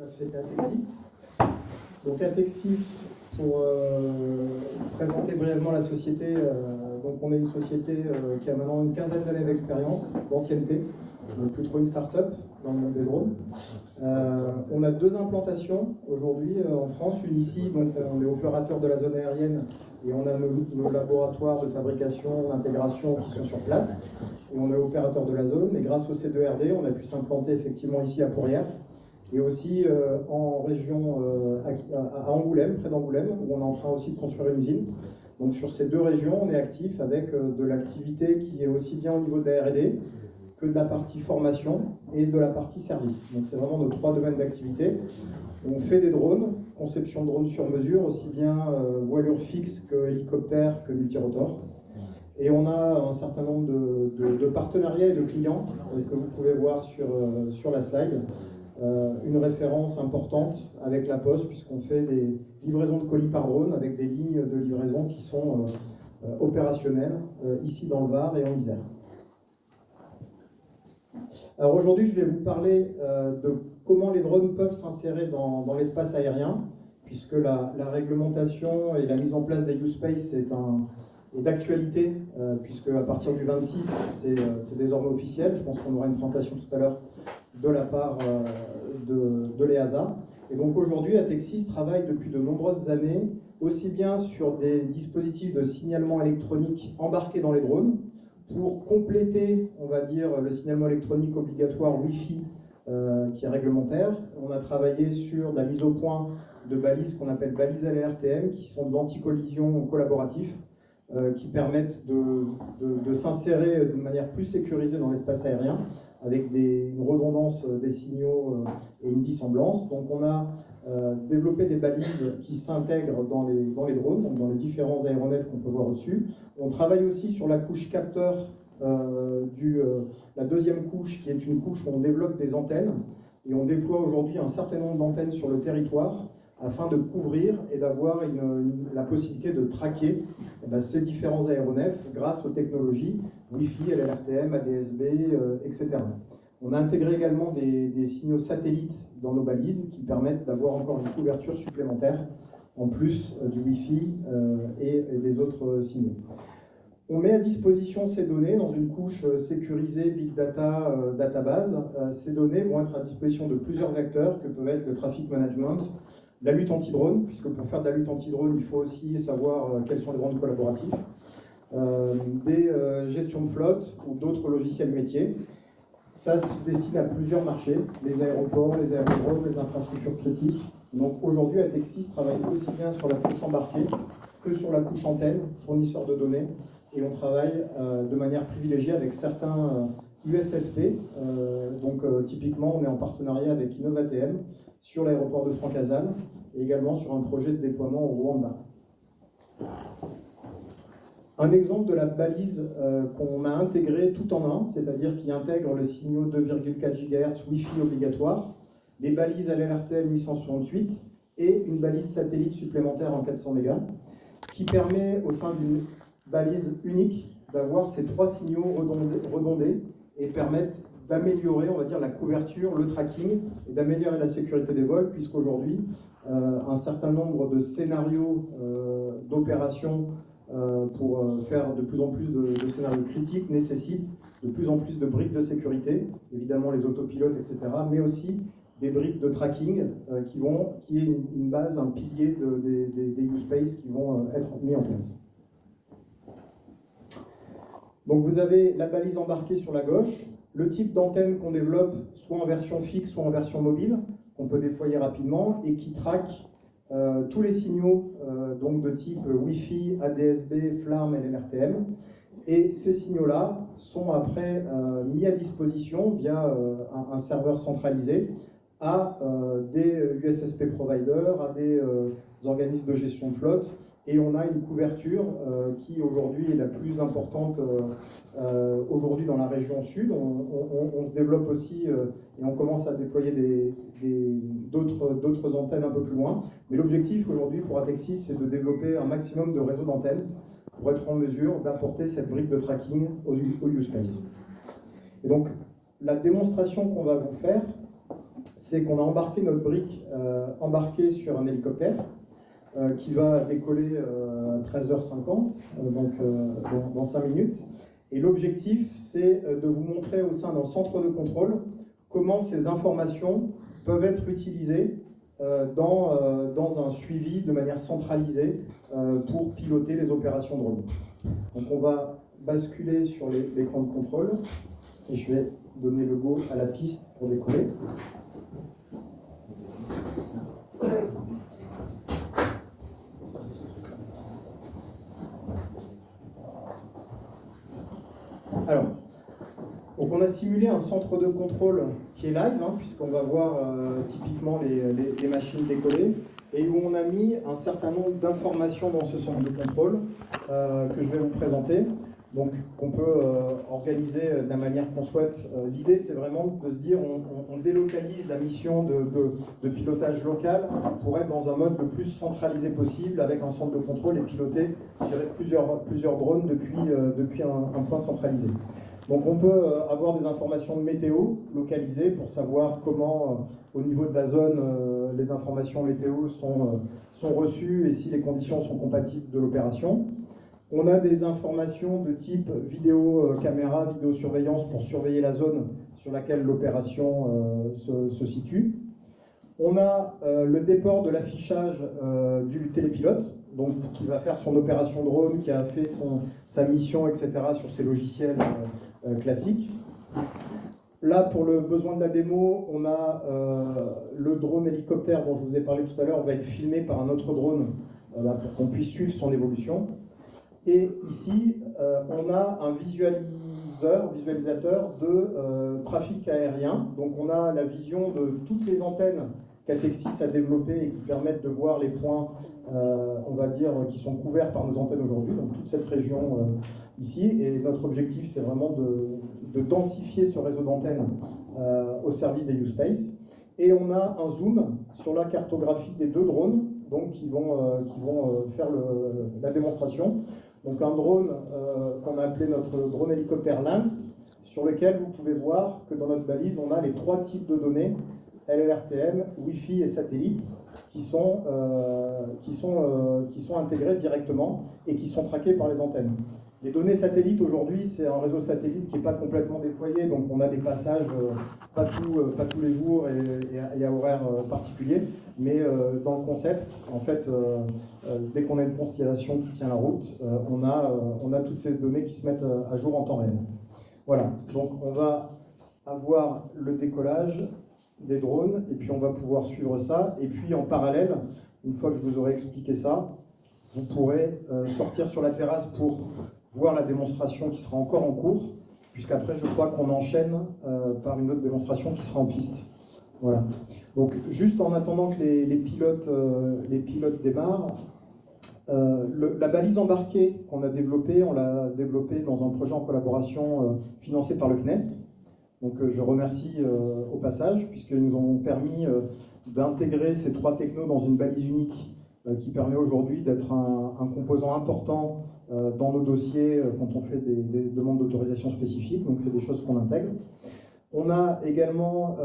La société Atexis. Donc Atexis, pour présenter brièvement la société, donc on est une société qui a maintenant une quinzaine d'années d'expérience, d'ancienneté, donc plus trop une start-up dans le monde des drones. On a deux implantations aujourd'hui en France, une ici, donc on est opérateur de la zone aérienne et on a nos laboratoires de fabrication, d'intégration qui sont sur place, et on est opérateur de la zone, et grâce au C2RD, on a pu s'implanter effectivement ici à Pourrières, et aussi en région à Angoulême, près d'Angoulême, où on est en train aussi de construire une usine. Donc sur ces deux régions, on est actif avec de l'activité qui est aussi bien au niveau de la R&D que de la partie formation et de la partie service. Donc c'est vraiment nos trois domaines d'activité. On fait des drones, conception de drones sur mesure, aussi bien voilure fixe que hélicoptère que multirotor. Et on a un certain nombre de partenariats et de clients que vous pouvez voir sur la slide. Une référence importante avec la Poste, puisqu'on fait des livraisons de colis par drone avec des lignes de livraison qui sont opérationnelles ici dans le Var et en Isère. Alors aujourd'hui, je vais vous parler de comment les drones peuvent s'insérer dans l'espace aérien, puisque la réglementation et la mise en place des U-Space est d'actualité, puisque à partir du 26, c'est désormais officiel. Je pense qu'on aura une présentation tout à l'heure de la part de l'EASA. Et donc aujourd'hui, Atexis travaille depuis de nombreuses années aussi bien sur des dispositifs de signalement électronique embarqués dans les drones pour compléter, on va dire, le signalement électronique obligatoire Wi-Fi qui est réglementaire. On a travaillé sur la mise au point de balises qu'on appelle balises LRTM, qui sont de l'anti-collision collaboratif, qui permettent de s'insérer de manière plus sécurisée dans l'espace aérien, avec une redondance des signaux et une dissemblance. Donc on a développé des balises qui s'intègrent dans les drones, donc dans les différents aéronefs qu'on peut voir au-dessus. On travaille aussi sur la couche capteur, la deuxième couche, qui est une couche où on développe des antennes, et on déploie aujourd'hui un certain nombre d'antennes sur le territoire, afin de couvrir et d'avoir la possibilité de traquer ces différents aéronefs grâce aux technologies Wi-Fi, LRTM, ADSB, etc. On a intégré également des signaux satellites dans nos balises qui permettent d'avoir encore une couverture supplémentaire en plus du Wi-Fi et des autres signaux. On met à disposition ces données dans une couche sécurisée Big Data Database. Ces données vont être à disposition de plusieurs acteurs que peuvent être le traffic management, la lutte anti-drone, puisque pour faire de la lutte anti-drone, il faut aussi savoir quels sont les drones collaboratifs, des gestions de flotte ou d'autres logiciels métiers. Ça se destine à plusieurs marchés, les aéroports, les aérodromes, les infrastructures critiques. Donc aujourd'hui, Atexis travaille aussi bien sur la couche embarquée que sur la couche antenne, fournisseur de données, et on travaille de manière privilégiée avec certains USSP. Typiquement, on est en partenariat avec InnovaTM sur l'aéroport de Francazanne et également sur un projet de déploiement au Rwanda. Un exemple de la balise qu'on a intégrée tout en un, c'est-à-dire qui intègre le signal 2,4 GHz Wi-Fi obligatoire, les balises à l'LRTM 868 et une balise satellite supplémentaire en 400 MHz, qui permet au sein d'une balise unique d'avoir ces trois signaux redondés et permettent d'améliorer, on va dire, la couverture, le tracking et d'améliorer la sécurité des vols, puisqu'aujourd'hui, un certain nombre de scénarios d'opérations pour faire de plus en plus de scénarios critiques nécessitent de plus en plus de briques de sécurité, évidemment les autopilotes, etc., mais aussi des briques de tracking qui est une base, un pilier des U-Space qui vont être mis en place. Donc vous avez la balise embarquée sur la gauche, le type d'antenne qu'on développe, soit en version fixe, soit en version mobile, qu'on peut déployer rapidement et qui traque tous les signaux donc de type Wi-Fi, ADSB, FLARM et LRTM. Et ces signaux-là sont après mis à disposition via un serveur centralisé à des USSP providers, à des organismes de gestion de flotte. Et on a une couverture qui aujourd'hui est la plus importante aujourd'hui dans la région sud. On se développe aussi et on commence à déployer d'autres antennes un peu plus loin. Mais l'objectif aujourd'hui pour Atexis, c'est de développer un maximum de réseaux d'antennes pour être en mesure d'apporter cette brique de tracking au U-Space. Et donc la démonstration qu'on va vous faire, c'est qu'on a embarqué notre brique embarquée sur un hélicoptère qui va décoller à 13h50, donc dans 5 minutes. Et l'objectif, c'est de vous montrer au sein d'un centre de contrôle comment ces informations peuvent être utilisées dans un suivi de manière centralisée pour piloter les opérations drone. Donc on va basculer sur l'écran de contrôle et je vais donner le go à la piste pour décoller. Alors, donc on a simulé un centre de contrôle qui est live, puisqu'on va voir typiquement les machines décoller, et où on a mis un certain nombre d'informations dans ce centre de contrôle que je vais vous présenter. Donc, on peut organiser de la manière qu'on souhaite. L'idée, c'est vraiment de se dire, on délocalise la mission de pilotage local pour être dans un mode le plus centralisé possible, avec un centre de contrôle et piloter, je dirais, plusieurs drones depuis un point centralisé. Donc, on peut avoir des informations de météo localisées pour savoir comment, au niveau de la zone, les informations météo sont reçues et si les conditions sont compatibles de l'opération. On a des informations de type vidéo caméra, vidéosurveillance pour surveiller la zone sur laquelle l'opération se situe. On a le déport de l'affichage du télépilote, donc qui va faire son opération drone, qui a fait sa mission, etc. sur ses logiciels classiques. Là, pour le besoin de la démo, on a le drone hélicoptère dont je vous ai parlé tout à l'heure, va être filmé par un autre drone pour qu'on puisse suivre son évolution. Et ici, on a un visualisateur de trafic aérien. Donc on a la vision de toutes les antennes qu'Atexis a développées et qui permettent de voir les points, on va dire, qui sont couverts par nos antennes aujourd'hui, donc toute cette région ici. Et notre objectif, c'est vraiment de densifier ce réseau d'antennes au service des U-Space. Et on a un zoom sur la cartographie des deux drones, donc qui vont faire la démonstration. Donc un drone qu'on a appelé notre drone hélicoptère Lance, sur lequel vous pouvez voir que dans notre balise, on a les 3 types de données, LLRTM, Wi-Fi et satellite, qui sont intégrés directement et qui sont traqués par les antennes. Les données satellites aujourd'hui, c'est un réseau satellite qui n'est pas complètement déployé, donc on a des passages pas tous les jours et à horaires particuliers, mais dans le concept, en fait, dès qu'on a une constellation qui tient la route, on a toutes ces données qui se mettent à jour en temps réel. Voilà, donc on va avoir le décollage des drones, et puis on va pouvoir suivre ça, et puis en parallèle, une fois que je vous aurai expliqué ça, vous pourrez sortir sur la terrasse pour voir la démonstration qui sera encore en cours, puisqu'après je crois qu'on enchaîne par une autre démonstration qui sera en piste. Voilà. Donc juste en attendant que les pilotes démarrent, la balise embarquée qu'on a développée, on l'a développée dans un projet en collaboration financé par le CNES. Donc je remercie au passage, puisqu'ils nous ont permis d'intégrer ces 3 technos dans une balise unique qui permet aujourd'hui d'être un composant important dans nos dossiers quand on fait des demandes d'autorisation spécifiques, donc c'est des choses qu'on intègre. On a également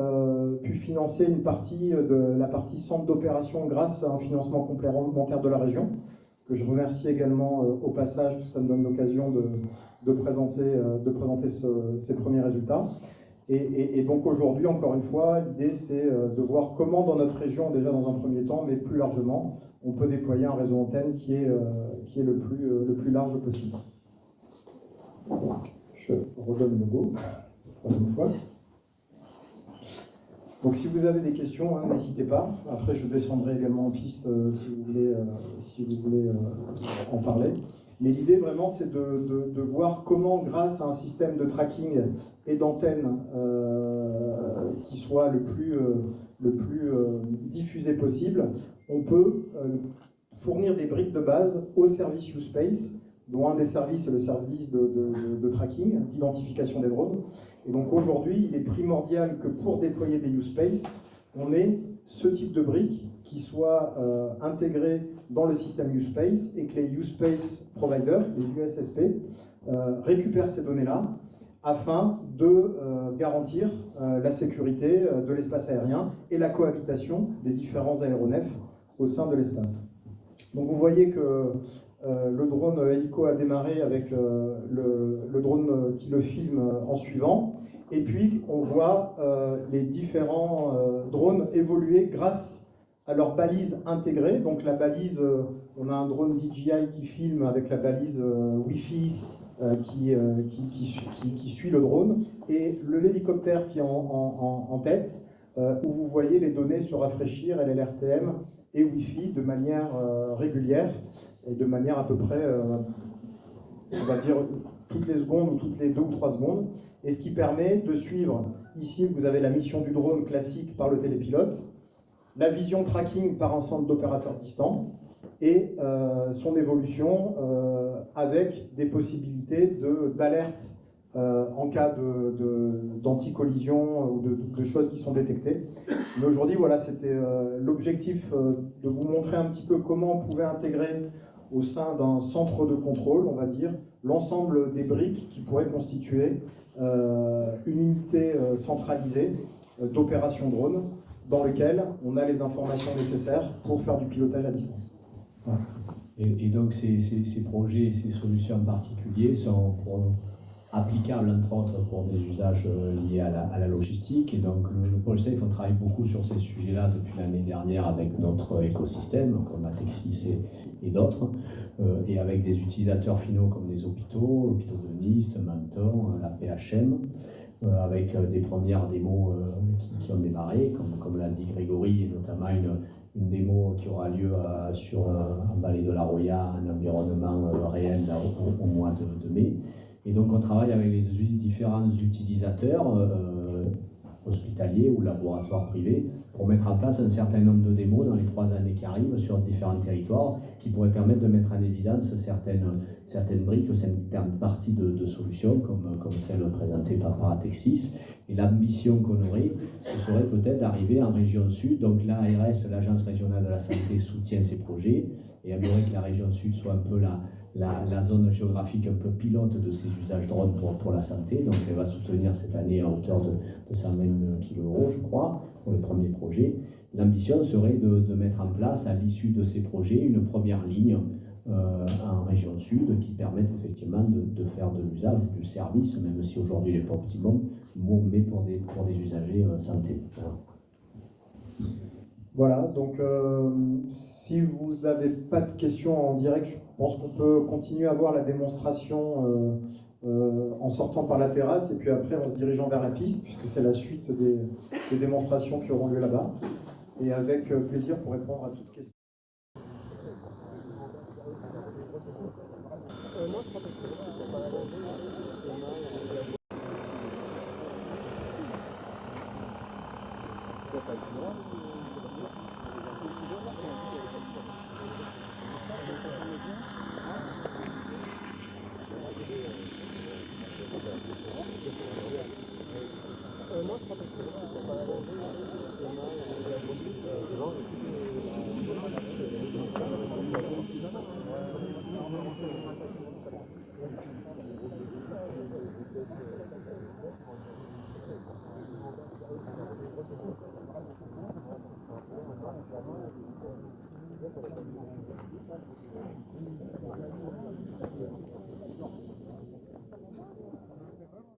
pu financer une partie de la partie centre d'opération grâce à un financement complémentaire de la région, que je remercie également au passage, parce que ça me donne l'occasion de présenter ces premiers résultats. Et donc aujourd'hui, encore une fois, l'idée c'est de voir comment dans notre région, déjà dans un premier temps, mais plus largement, on peut déployer un réseau antenne qui est le plus large possible. Donc, je redonne le go, troisième fois. Donc si vous avez des questions, n'hésitez pas. Après, je descendrai également en piste si vous voulez en parler. Mais l'idée vraiment, c'est de voir comment, grâce à un système de tracking et d'antenne qui soit le plus diffusé possible, on peut fournir des briques de base au service U-Space, dont un des services est le service de tracking, d'identification des drones. Et donc aujourd'hui, il est primordial que pour déployer des U-Space, on ait ce type de briques qui soit intégré dans le système U-Space et que les U-Space providers, les USSP, récupèrent ces données-là, afin de garantir la sécurité de l'espace aérien et la cohabitation des différents aéronefs au sein de l'espace. Donc vous voyez que le drone hélico a démarré avec le drone qui le filme en suivant, et puis on voit les différents drones évoluer grâce à leur balise intégrée. Donc la balise, on a un drone DJI qui filme avec la balise Wi-Fi qui suit le drone, et l'hélicoptère qui est en tête, où vous voyez les données se rafraîchir, LLRTM et Wi-Fi de manière régulière, et de manière à peu près, on va dire, toutes les secondes ou toutes les 2 ou 3 secondes, et ce qui permet de suivre, ici vous avez la mission du drone classique par le télépilote, la vision tracking par un centre d'opérateurs distants, et son évolution avec des possibilités d'alerte en cas d'anti-collision ou de choses qui sont détectées. Mais aujourd'hui, voilà, c'était l'objectif de vous montrer un petit peu comment on pouvait intégrer au sein d'un centre de contrôle, on va dire, l'ensemble des briques qui pourraient constituer une unité centralisée d'opération drone dans lequel on a les informations nécessaires pour faire du pilotage à distance. Voilà. Et donc ces projets, ces solutions en particulier sont applicables entre autres pour des usages liés à la logistique. Et donc le pôle Safe, on travaille beaucoup sur ces sujets-là depuis l'année dernière avec notre écosystème, comme Atexis et d'autres, et avec des utilisateurs finaux comme des hôpitaux, l'hôpital de Nice, Menton, la PHM, avec des premières démos qui ont démarré, comme l'a dit Grégory, et notamment une démo qui aura lieu sur un vallée de la Roya, un environnement réel au mois de mai. Et donc on travaille avec les différents utilisateurs hospitaliers ou laboratoires privés pour mettre en place un certain nombre de démos dans les 3 années qui arrivent sur différents territoires qui pourraient permettre de mettre en évidence certaines briques, certaines parties de solutions comme celle présentée par Atexis. Et l'ambition qu'on aurait, ce serait peut-être d'arriver en région sud. Donc l'ARS, l'Agence régionale de la santé, soutient ces projets et aimerait que la région sud soit un peu la zone géographique un peu pilote de ces usages drones pour la santé. Donc elle va soutenir cette année à hauteur de 120 kg €, je crois, pour les premiers projets. L'ambition serait de mettre en place, à l'issue de ces projets, une première ligne en région sud qui permette effectivement de faire de l'usage du service, même si aujourd'hui il n'est pas optimum, mais pour des usagers santé. Voilà, donc si vous n'avez pas de questions en direct, je pense qu'on peut continuer à voir la démonstration en sortant par la terrasse, et puis après en se dirigeant vers la piste, puisque c'est la suite des démonstrations qui auront lieu là-bas, et avec plaisir pour répondre à toutes questions.